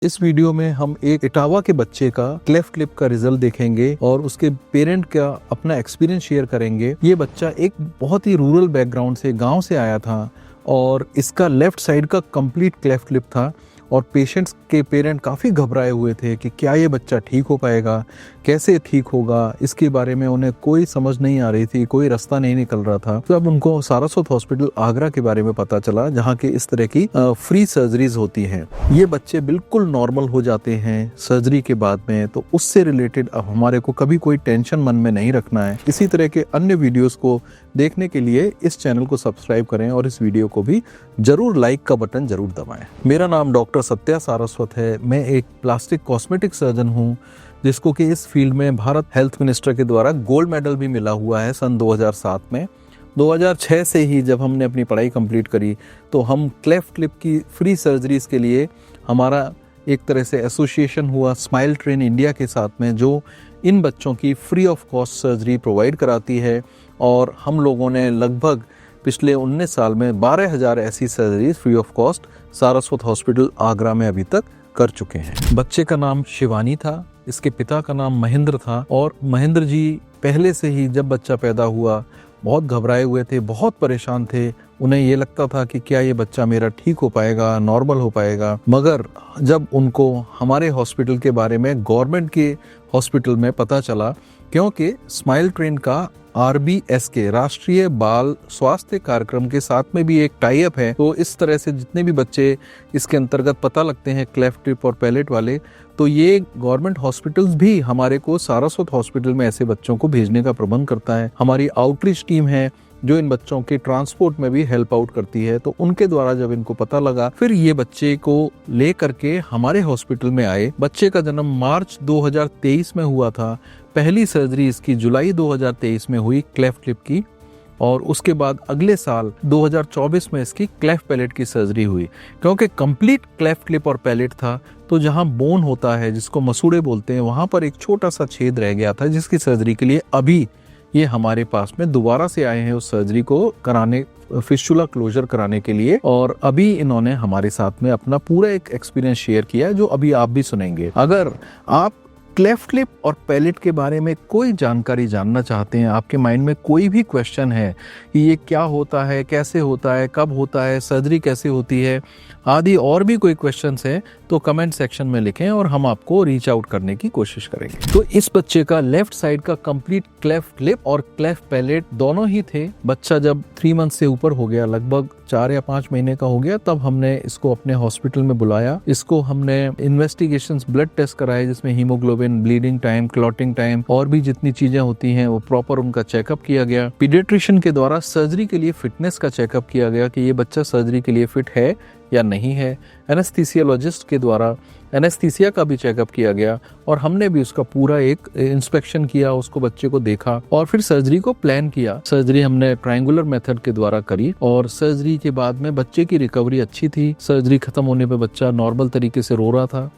इस वीडियो में हम एक इटावा के बच्चे का क्लेफ्ट लिप का रिजल्ट देखेंगे और उसके पेरेंट का अपना एक्सपीरियंस शेयर करेंगे। ये बच्चा एक बहुत ही रूरल बैकग्राउंड से, गांव से आया था और इसका लेफ्ट साइड का कंप्लीट क्लेफ्ट लिप था और पेशेंट्स के पेरेंट काफ़ी घबराए हुए थे कि क्या ये बच्चा ठीक हो पाएगा, कैसे ठीक होगा। इसके बारे में उन्हें कोई समझ नहीं आ रही थी, कोई रास्ता नहीं निकल रहा था। तो अब उनको सारस्वत हॉस्पिटल आगरा के बारे में पता चला, जहाँ के इस तरह की फ्री सर्जरीज होती हैं। ये बच्चे बिल्कुल नॉर्मल हो जाते हैं सर्जरी के बाद में। तो उससे रिलेटेड अब हमारे को कभी कोई टेंशन मन में नहीं रखना है। इसी तरह के अन्य वीडियोस को देखने के लिए इस चैनल को सब्सक्राइब करें और इस वीडियो को भी जरूर लाइक का बटन जरूर दबाएं। मेरा नाम डॉक्टर सत्या सारस्वत है। मैं एक प्लास्टिक कॉस्मेटिक सर्जन हूँ, जिसको कि इस फील्ड में भारत हेल्थ मिनिस्टर के द्वारा गोल्ड मेडल भी मिला हुआ है सन 2007 में। 2006 से ही जब हमने अपनी पढ़ाई कंप्लीट करी तो हम क्लेफ्ट लिप की फ्री सर्जरीज के लिए हमारा एक तरह से एसोसिएशन हुआ स्माइल ट्रेन इंडिया के साथ में, जो इन बच्चों की free of cost surgery provide कराती है। और हम लोगों ने लगभग पिछले 19 साल में 12,000 ऐसी surgeries free of cost Saraswat hospital Agra में अभी तक कर चुके हैं। बच्चे का नाम शिवानी था, इसके पिता का नाम महेंद्र था और महेंद्र जी पहले से ही जब बच्चा पैदा हुआ बहुत घबराए हुए थे, बहुत परेशान थे। उन्हें ये लगता था कि क्या ये बच्चा मेरा ठीक हो पाएगा, नॉर्मल हो पाएगा। मगर जब उनको हमारे हॉस्पिटल के बारे में गवर्नमेंट के हॉस्पिटल में पता चला, क्योंकि स्माइल ट्रेन का RBSK राष्ट्रीय बाल स्वास्थ्य कार्यक्रम के साथ में भी एक टाई अप है, तो इस तरह से जितने भी बच्चे इसके अंतर्गत पता लगते हैं क्लेफ्ट लिप और पैलेट वाले, तो ये गवर्नमेंट हॉस्पिटल्स भी हमारे को सारस्वत हॉस्पिटल में ऐसे बच्चों को भेजने का प्रबंध करता है। हमारी आउटरीच टीम है जो इन बच्चों के ट्रांसपोर्ट में भी हेल्प आउट करती है। तो उनके द्वारा जब इनको पता लगा, फिर ये बच्चे को ले करके हमारे हॉस्पिटल में आए। बच्चे का जन्म मार्च 2023 में हुआ था। पहली सर्जरी इसकी जुलाई 2023 में हुई क्लेफ्ट लिप की, और उसके बाद अगले साल 2024 में इसकी क्लेफ्ट पैलेट की सर्जरी हुई। क्योंकि कंप्लीट क्लेफ्ट लिप और पैलेट था, तो जहां बोन होता है, जिसको मसूड़े बोलते हैं, वहां पर एक छोटा सा छेद रह गया था, जिसकी सर्जरी के लिए अभी ये हमारे पास में दोबारा से आए हैं उस सर्जरी को कराने, फिस्टुला क्लोजर कराने के लिए। और अभी इन्होंने हमारे साथ में अपना पूरा एक एक्सपीरियंस शेयर किया है, जो अभी आप भी सुनेंगे। अगर आप क्लेफ्ट लिप और पैलेट के बारे में कोई जानकारी जानना चाहते हैं, आपके माइंड में कोई भी क्वेश्चन है कि ये क्या होता है, कैसे होता है, कब होता है, सर्जरी कैसे होती है आदि, और भी कोई क्वेश्चंस हैं, तो कमेंट सेक्शन में लिखें और हम आपको रीच आउट करने की कोशिश करेंगे। तो इस बच्चे का लेफ्ट साइड का कंप्लीट क्लेफ्ट लिप और क्लेफ्ट पैलेट दोनों ही थे। बच्चा जब 3 मंथ से ऊपर हो गया, लगभग 4 या 5 महीने का हो गया, तब हमने इसको अपने हॉस्पिटल में बुलाया। इसको हमने इन्वेस्टिगेशंस, ब्लड टेस्ट कराए, जिसमें haemoglobin, bleeding time, clotting time और भी जितनी चीजें होती हैं वो प्रॉपर उनका चेकअप किया गया। पीडियाट्रिशियन के द्वारा सर्जरी के लिए फिटनेस का चेकअप किया गया कि ये बच्चा सर्जरी के लिए फिट है या नहीं है। एनेस्थीसियोलॉजिस्ट के द्वारा एनेस्थीसिया का भी चेकअप किया गया और हमने भी उसका पूरा एक इंस्पेक्शन किया, उसको बच्चे को देखा और फिर सर्जरी को प्लान किया। सर्जरी हमने ट्रायंगुलर मेथड के द्वारा करी और सर्जरी के बाद में बच्चे की रिकवरी अच्छी थी। सर्जरी खत्म होने पे बच्चा नॉर्मल तरीके से रो रहा था।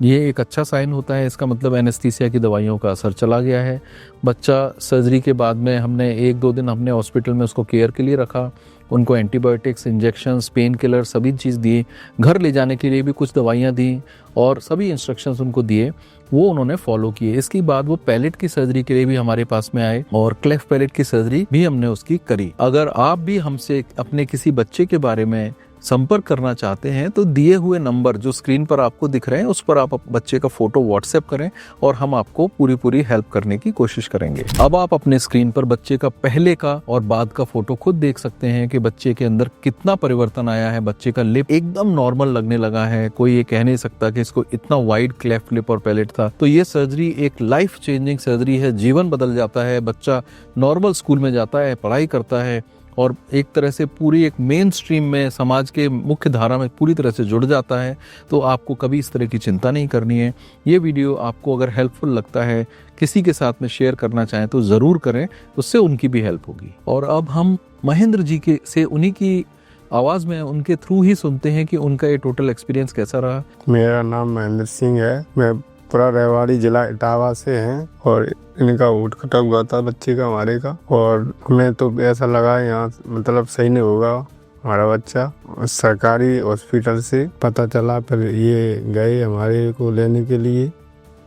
ये एक अच्छा साइन होता है, इसका मतलब एनेस्थीसिया की दवाइयों का असर चला गया है। बच्चा सर्जरी के बाद में हमने 1-2 दिन अपने हॉस्पिटल में उसको केयर के लिए रखा। उनको एंटीबायोटिक्स, इंजेक्शंस, पेन किलर सभी चीज़ दिए। घर ले जाने के लिए भी कुछ दवाइयाँ दी और सभी इंस्ट्रक्शंस उनको दिए, वो उन्होंने फॉलो किए। इसके बाद वो पैलेट की सर्जरी के लिए भी हमारे पास में आए और क्लेफ्ट पैलेट की सर्जरी भी हमने उसकी करी। अगर आप भी हमसे अपने किसी बच्चे के बारे में संपर्क करना चाहते हैं तो दिए हुए नंबर जो स्क्रीन पर आपको दिख रहे हैं, उस पर आप बच्चे का फोटो व्हाट्सएप करें और हम आपको पूरी हेल्प करने की कोशिश करेंगे। अब आप अपने स्क्रीन पर बच्चे का पहले का और बाद का फोटो खुद देख सकते हैं कि बच्चे के अंदर कितना परिवर्तन आया है। बच्चे का लिप एकदम नॉर्मल लगने लगा है। कोई ये कह नहीं सकता कि इसको इतना वाइड क्लेफ्ट लिप और पैलेट था। तो ये सर्जरी एक लाइफ चेंजिंग सर्जरी है, जीवन बदल जाता है। बच्चा नॉर्मल स्कूल में जाता है, पढ़ाई करता है और एक तरह से पूरी एक मेन स्ट्रीम में, समाज के मुख्य धारा में पूरी तरह से जुड़ जाता है। तो आपको कभी इस तरह की चिंता नहीं करनी है। ये वीडियो आपको अगर हेल्पफुल लगता है, किसी के साथ में शेयर करना चाहें तो ज़रूर करें, उससे उनकी भी हेल्प होगी। और अब हम महेंद्र जी के से उन्हीं की आवाज़ में, उनके थ्रू ही सुनते हैं कि उनका ये टोटल एक्सपीरियंस कैसा रहा। मेरा नाम महेंद्र सिंह है। मैं पूरा रेवाड़ी जिला इटावा से हैं और इनका ऊँट कटा हुआ था बच्चे का, हमारे का, और हमें तो ऐसा लगा यहाँ मतलब सही नहीं होगा हमारा बच्चा। सरकारी हॉस्पिटल से पता चला, फिर ये गए हमारे को लेने के लिए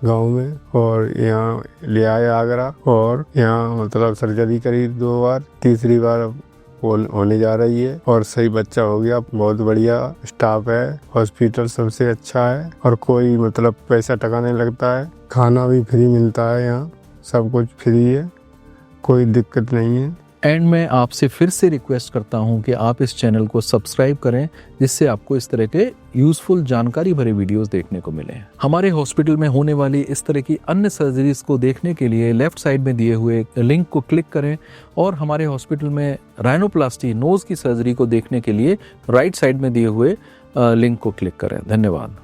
गांव में, और यहाँ ले आए आगरा, और यहाँ मतलब सर्जरी करी 2 बार, तीसरी बार होने जा रही है, और सही बच्चा हो गया। बहुत बढ़िया स्टाफ है, हॉस्पिटल सबसे अच्छा है, और कोई मतलब पैसा टका नहीं लगता है, खाना भी फ्री मिलता है, यहाँ सब कुछ फ्री है, कोई दिक्कत नहीं है। एंड मैं आपसे फिर से रिक्वेस्ट करता हूं कि आप इस चैनल को सब्सक्राइब करें, जिससे आपको इस तरह के यूजफुल जानकारी भरे वीडियोस देखने को मिले। हमारे हॉस्पिटल में होने वाली इस तरह की अन्य सर्जरीज को देखने के लिए लेफ्ट साइड में दिए हुए लिंक को क्लिक करें, और हमारे हॉस्पिटल में राइनोप्लास्टी नोज की सर्जरी को देखने के लिए राइट साइड में दिए हुए लिंक को क्लिक करें। धन्यवाद।